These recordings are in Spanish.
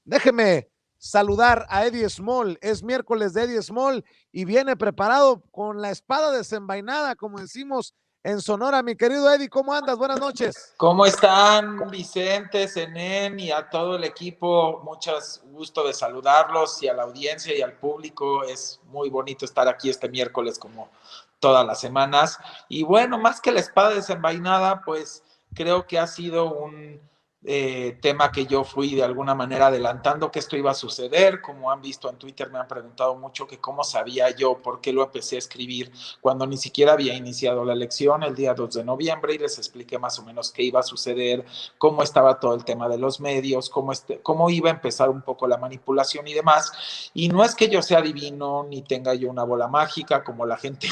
Déjeme saludar a Eddie Small. Es miércoles de Eddie Small y viene preparado con la espada desenvainada, como decimos en Sonora. Mi querido Eddie, ¿cómo andas? Buenas noches. ¿Cómo están, Vicente, Zenén y a todo el equipo? Mucho gusto de saludarlos y a la audiencia y al público. Es muy bonito estar aquí este miércoles como todas las semanas. Y bueno, más que la espada desenvainada, pues creo que ha sido un tema que yo fui de alguna manera adelantando que esto iba a suceder. Como han visto en Twitter, me han preguntado mucho que cómo sabía yo por qué lo empecé a escribir cuando ni siquiera había iniciado la elección el día 2 de noviembre y les expliqué más o menos qué iba a suceder, cómo estaba todo el tema de los medios, cómo iba a empezar un poco la manipulación y demás. Y no es que yo sea divino ni tenga yo una bola mágica como la gente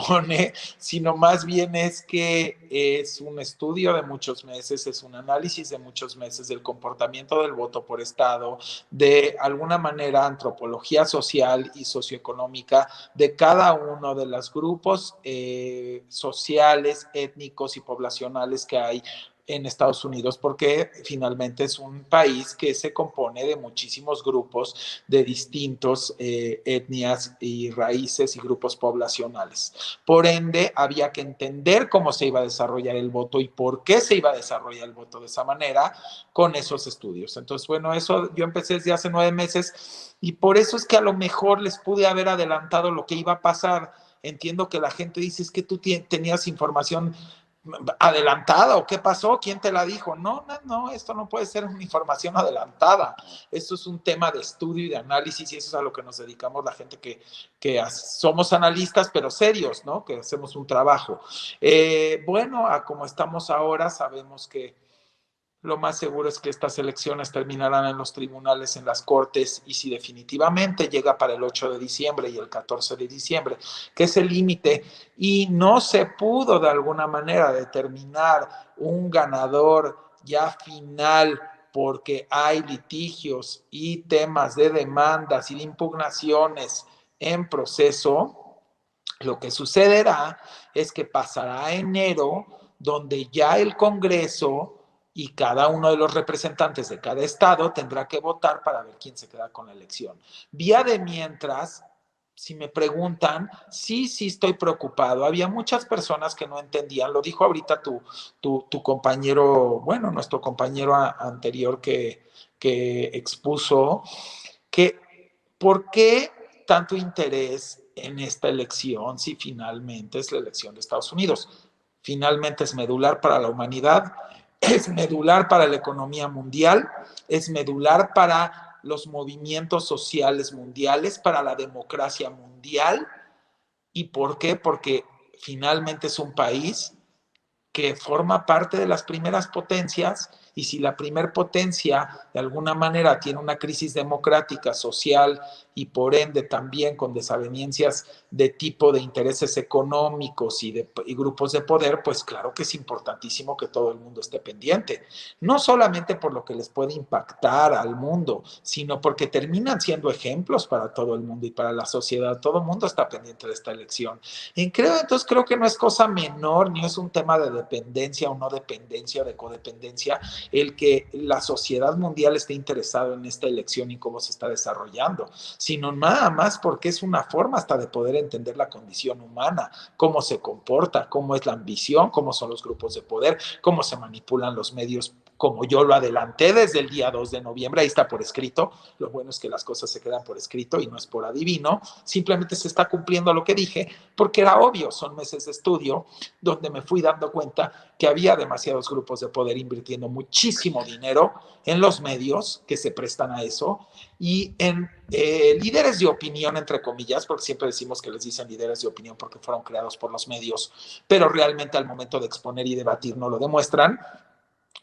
pone, sino más bien es que es un estudio de muchos meses, es un análisis de muchos meses del comportamiento del voto por estado, de alguna manera antropología social y socioeconómica de cada uno de los grupos sociales, étnicos y poblacionales que hay en Estados Unidos, porque finalmente es un país que se compone de muchísimos grupos de distintos etnias y raíces y grupos poblacionales. Por ende, había que entender cómo se iba a desarrollar el voto y por qué se iba a desarrollar el voto de esa manera con esos estudios. Entonces, bueno, eso yo empecé desde hace 9 meses y por eso es que a lo mejor les pude haber adelantado lo que iba a pasar. Entiendo que la gente dice, es que tú tenías información adelantada o qué pasó, quién te la dijo. No, no, no, esto no puede ser una información adelantada. Esto es un tema de estudio y de análisis y eso es a lo que nos dedicamos la gente que somos analistas pero serios, ¿no? Que hacemos un trabajo. Bueno, a como estamos ahora, sabemos que lo más seguro es que estas elecciones terminarán en los tribunales, en las cortes, y si definitivamente llega para el 8 de diciembre y el 14 de diciembre, que es el límite, y no se pudo de alguna manera determinar un ganador ya final porque hay litigios y temas de demandas y de impugnaciones en proceso, lo que sucederá es que pasará a enero, donde ya el Congreso y cada uno de los representantes de cada estado tendrá que votar para ver quién se queda con la elección. Vía de mientras, si me preguntan, sí, sí estoy preocupado. Había muchas personas que no entendían, lo dijo ahorita tu compañero, bueno, nuestro compañero anterior que expuso, que ¿por qué tanto interés en esta elección si finalmente es la elección de Estados Unidos? Finalmente es medular para la humanidad, es medular para la economía mundial, es medular para los movimientos sociales mundiales, para la democracia mundial. ¿Y por qué? Porque finalmente es un país que forma parte de las primeras potencias y si la primer potencia de alguna manera tiene una crisis democrática, social y por ende también con desavenencias de tipo de intereses económicos y grupos de poder, pues claro que es importantísimo que todo el mundo esté pendiente. No solamente por lo que les puede impactar al mundo, sino porque terminan siendo ejemplos para todo el mundo y para la sociedad. Todo el mundo está pendiente de esta elección. Entonces creo que no es cosa menor, ni es un tema de dependencia o no dependencia o de codependencia, el que la sociedad mundial esté interesada en esta elección y cómo se está desarrollando, sino nada más porque es una forma hasta de poder entender la condición humana, cómo se comporta, cómo es la ambición, cómo son los grupos de poder, cómo se manipulan los medios, como yo lo adelanté desde el día 2 de noviembre, ahí está por escrito. Lo bueno es que las cosas se quedan por escrito y no es por adivino, simplemente se está cumpliendo lo que dije, porque era obvio, son meses de estudio donde me fui dando cuenta que había demasiados grupos de poder invirtiendo muchísimo dinero en los medios que se prestan a eso y en líderes de opinión, entre comillas, porque siempre decimos que les dicen líderes de opinión porque fueron creados por los medios, pero realmente al momento de exponer y debatir no lo demuestran,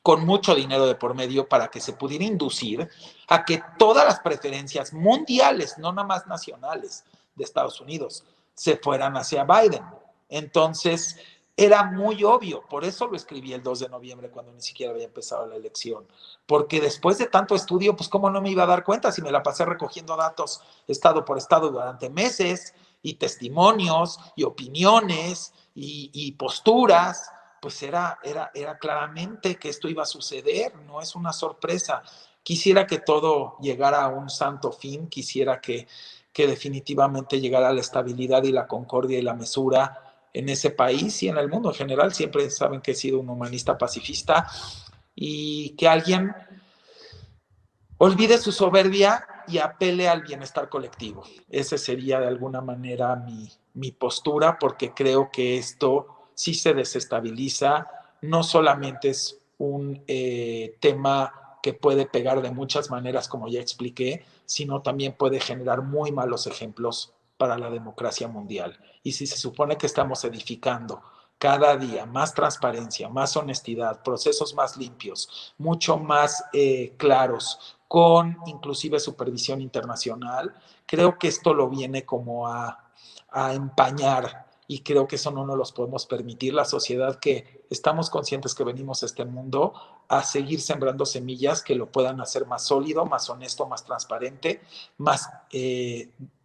con mucho dinero de por medio para que se pudiera inducir a que todas las preferencias mundiales, no nada más nacionales de Estados Unidos, se fueran hacia Biden. Entonces, era muy obvio, por eso lo escribí el 2 de noviembre cuando ni siquiera había empezado la elección, porque después de tanto estudio, pues cómo no me iba a dar cuenta si me la pasé recogiendo datos estado por estado durante meses y testimonios y opiniones y posturas, pues era claramente que esto iba a suceder, no es una sorpresa. quisiera que todo llegara a un santo fin, quisiera que definitivamente llegara la estabilidad y la concordia y la mesura en ese país y en el mundo en general. Siempre saben que he sido un humanista pacifista, y que alguien olvide su soberbia y apele al bienestar colectivo. Esa sería de alguna manera mi postura, porque creo que esto sí se desestabiliza. No solamente es un tema que puede pegar de muchas maneras, como ya expliqué, sino también puede generar muy malos ejemplos para la democracia mundial. Y si se supone que estamos edificando cada día más transparencia, más honestidad, procesos más limpios, mucho más claros, con inclusive supervisión internacional, creo que esto lo viene como a empañar, y creo que eso no nos los podemos permitir. La sociedad que estamos conscientes que venimos a este mundo a seguir sembrando semillas que lo puedan hacer más sólido, más honesto, más transparente, más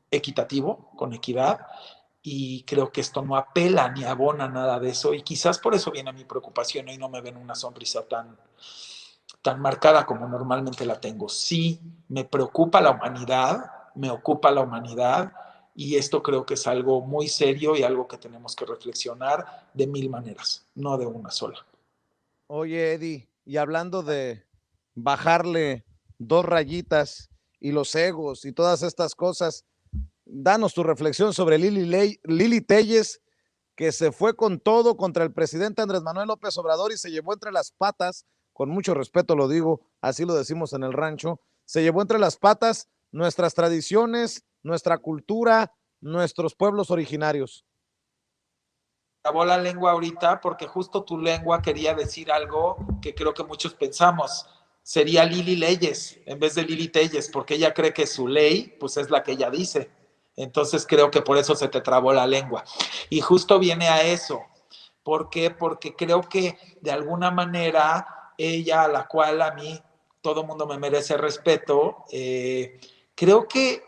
equitativo, con equidad, y creo que esto no apela ni abona nada de eso, y quizás por eso viene mi preocupación. Hoy no me ven una sonrisa tan marcada como normalmente la tengo. Sí, me preocupa la humanidad, me ocupa la humanidad, y esto creo que es algo muy serio y algo que tenemos que reflexionar de mil maneras, no de una sola. Oye, Eddie, y hablando de bajarle 2 rayitas y los egos y todas estas cosas, danos tu reflexión sobre Lili Telles, que se fue con todo contra el presidente Andrés Manuel López Obrador y se llevó entre las patas, con mucho respeto lo digo, así lo decimos en el rancho, se llevó entre las patas nuestras tradiciones, nuestra cultura, nuestros pueblos originarios. Acabó la lengua ahorita porque justo tu lengua quería decir algo que creo que muchos pensamos. Sería Lili Leyes en vez de Lili Telles, porque ella cree que su ley pues es la que ella dice. Entonces creo que por eso se te trabó la lengua. Y justo viene a eso. ¿Por qué? Porque creo que de alguna manera ella, a la cual a mí todo mundo me merece respeto, creo que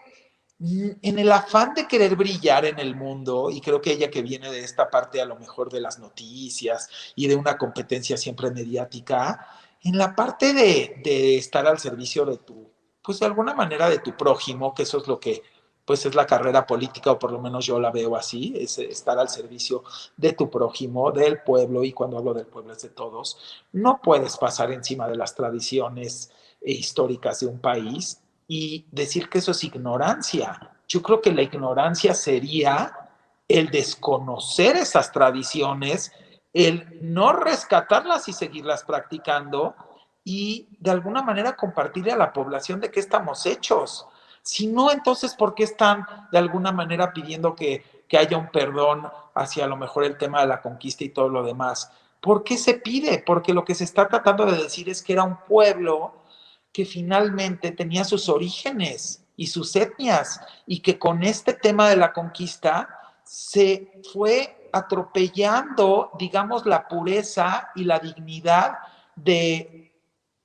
en el afán de querer brillar en el mundo, y creo que ella, que viene de esta parte a lo mejor de las noticias y de una competencia siempre mediática, en la parte de estar al servicio de tu, pues de alguna manera de tu prójimo, que eso es lo que pues es la carrera política, o por lo menos yo la veo así, es estar al servicio de tu prójimo, del pueblo, y cuando hablo del pueblo es de todos. No puedes pasar encima de las tradiciones históricas de un país y decir que eso es ignorancia. Yo creo que la ignorancia sería el desconocer esas tradiciones, el no rescatarlas y seguirlas practicando, y de alguna manera compartirle a la población de qué estamos hechos. Si no, entonces, ¿por qué están de alguna manera pidiendo que haya un perdón hacia a lo mejor el tema de la conquista y todo lo demás? ¿Por qué se pide? Porque lo que se está tratando de decir es que era un pueblo que finalmente tenía sus orígenes y sus etnias, y que con este tema de la conquista se fue atropellando, digamos, la pureza y la dignidad de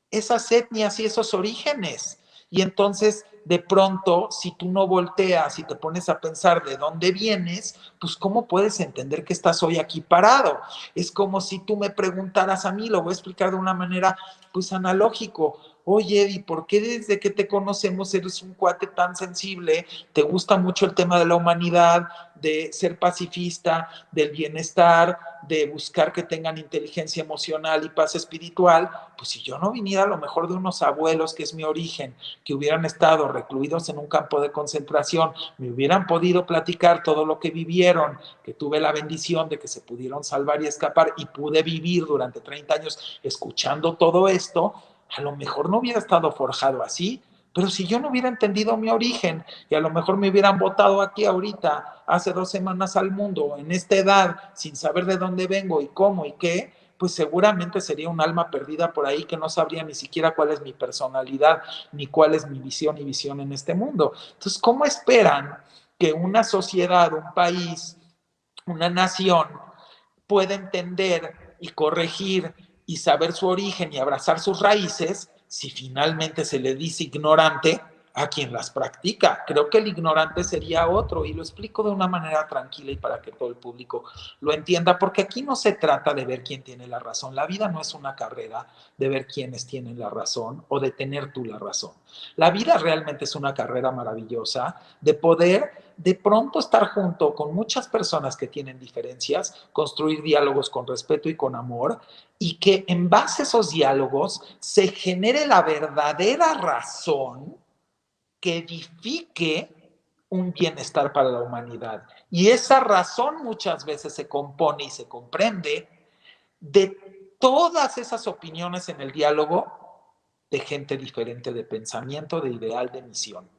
esas etnias y esos orígenes. Y entonces, de pronto, si tú no volteas y te pones a pensar de dónde vienes, pues ¿cómo puedes entender que estás hoy aquí parado? Es como si tú me preguntaras a mí, lo voy a explicar de una manera pues analógico. Oye, Eddie, ¿por qué desde que te conocemos eres un cuate tan sensible? ¿Te gusta mucho el tema de la humanidad, de ser pacifista, del bienestar, de buscar que tengan inteligencia emocional y paz espiritual? Pues si yo no viniera a lo mejor de unos abuelos, que es mi origen, que hubieran estado recluidos en un campo de concentración, me hubieran podido platicar todo lo que vivieron, que tuve la bendición de que se pudieron salvar y escapar, y pude vivir durante 30 años escuchando todo esto, a lo mejor no hubiera estado forjado así. Pero si yo no hubiera entendido mi origen, y a lo mejor me hubieran votado aquí ahorita, hace 2 semanas al mundo, en esta edad, sin saber de dónde vengo y cómo y qué, pues seguramente sería un alma perdida por ahí, que no sabría ni siquiera cuál es mi personalidad, ni cuál es mi visión y visión en este mundo. Entonces, ¿cómo esperan que una sociedad, un país, una nación pueda entender y corregir y saber su origen y abrazar sus raíces si finalmente se le dice ignorante a quien las practica. Creo que el ignorante sería otro, y lo explico de una manera tranquila y para que todo el público lo entienda, porque aquí no se trata de ver quién tiene la razón. La vida no es una carrera de ver quiénes tienen la razón o de tener tú la razón. La vida realmente es una carrera maravillosa de poder de pronto estar junto con muchas personas que tienen diferencias, construir diálogos con respeto y con amor, y que en base a esos diálogos se genere la verdadera razón que edifique un bienestar para la humanidad. Y esa razón muchas veces se compone y se comprende de todas esas opiniones en el diálogo de gente diferente de pensamiento, de ideal, de misión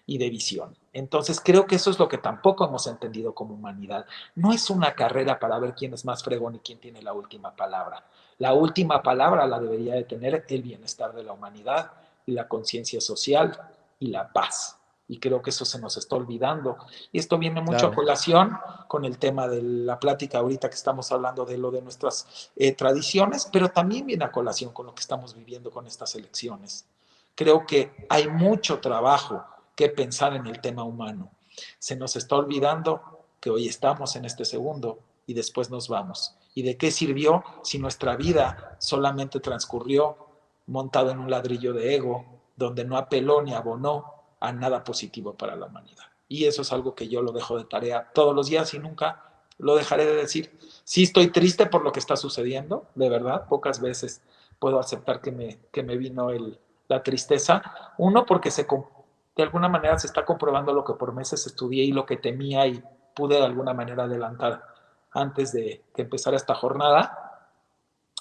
y de visión. Entonces creo que eso es lo que tampoco hemos entendido como humanidad. No es una carrera para ver quién es más fregón y quién tiene la última palabra. La última palabra la debería de tener el bienestar de la humanidad y la conciencia social y la paz. Y creo que eso se nos está olvidando. Y esto viene mucho a colación con el tema de la plática ahorita que estamos hablando de lo de nuestras tradiciones, pero también viene a colación con lo que estamos viviendo con estas elecciones. Creo que hay mucho trabajo que pensar en el tema humano. Se nos está olvidando que hoy estamos en este segundo y después nos vamos. ¿Y de qué sirvió si nuestra vida solamente transcurrió montado en un ladrillo de ego, donde no apeló ni abonó a nada positivo para la humanidad? Y eso es algo que yo lo dejo de tarea todos los días y nunca lo dejaré de decir. Sí estoy triste por lo que está sucediendo, de verdad, pocas veces puedo aceptar que me vino la tristeza. Uno, porque de alguna manera se está comprobando lo que por meses estudié y lo que temía y pude de alguna manera adelantar antes de que empezara esta jornada.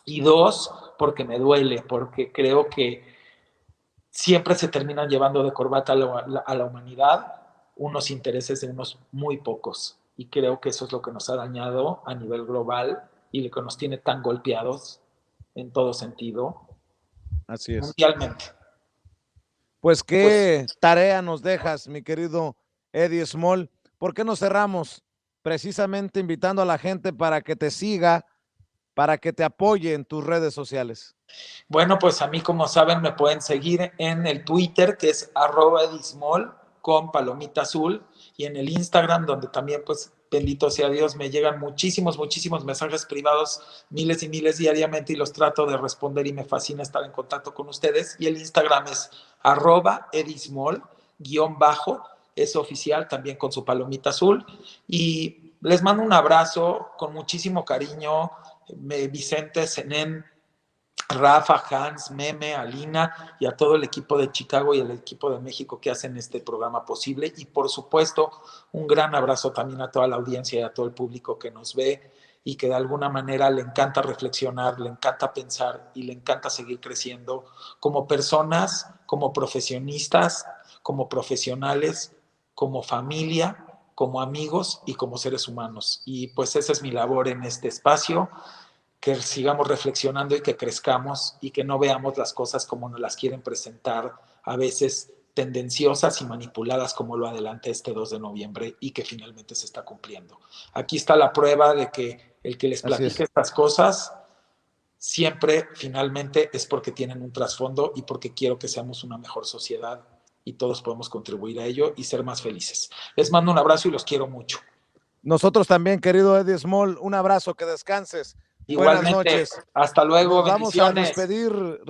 Y dos, porque me duele, porque creo que siempre se terminan llevando de corbata a la humanidad unos intereses de unos muy pocos. Y creo que eso es lo que nos ha dañado a nivel global y lo que nos tiene tan golpeados en todo sentido. Así es. Mundialmente. Pues qué tarea nos dejas, mi querido Eddie Small. ¿Por qué no cerramos? Precisamente invitando a la gente para que te siga, para que te apoye en tus redes sociales. Bueno, pues a mí, como saben, me pueden seguir en el Twitter, que es @edismol con palomita azul, y en el Instagram, donde también, pues, bendito sea Dios, me llegan muchísimos mensajes privados, miles y miles diariamente, y los trato de responder y me fascina estar en contacto con ustedes. Y el Instagram es @edismol_, es oficial, también con su palomita azul. Y les mando un abrazo con muchísimo cariño, Vicente, Zenén, Rafa, Hans, Meme, Alina y a todo el equipo de Chicago y el equipo de México que hacen este programa posible. Y por supuesto, un gran abrazo también a toda la audiencia y a todo el público que nos ve y que de alguna manera le encanta reflexionar, le encanta pensar y le encanta seguir creciendo como personas, como profesionistas, como profesionales, como familia, como amigos y como seres humanos. Y pues esa es mi labor en este espacio, que sigamos reflexionando y que crezcamos y que no veamos las cosas como nos las quieren presentar, a veces tendenciosas y manipuladas, como lo adelanté este 2 de noviembre y que finalmente se está cumpliendo. Aquí está la prueba de que el que les platique estas cosas siempre finalmente es porque tienen un trasfondo y porque quiero que seamos una mejor sociedad y todos podemos contribuir a ello y ser más felices. Les mando un abrazo y los quiero mucho. Nosotros también, querido Eddie Small, un abrazo, que descanses. Igualmente, buenas noches. hasta luego. Nos vamos a despedir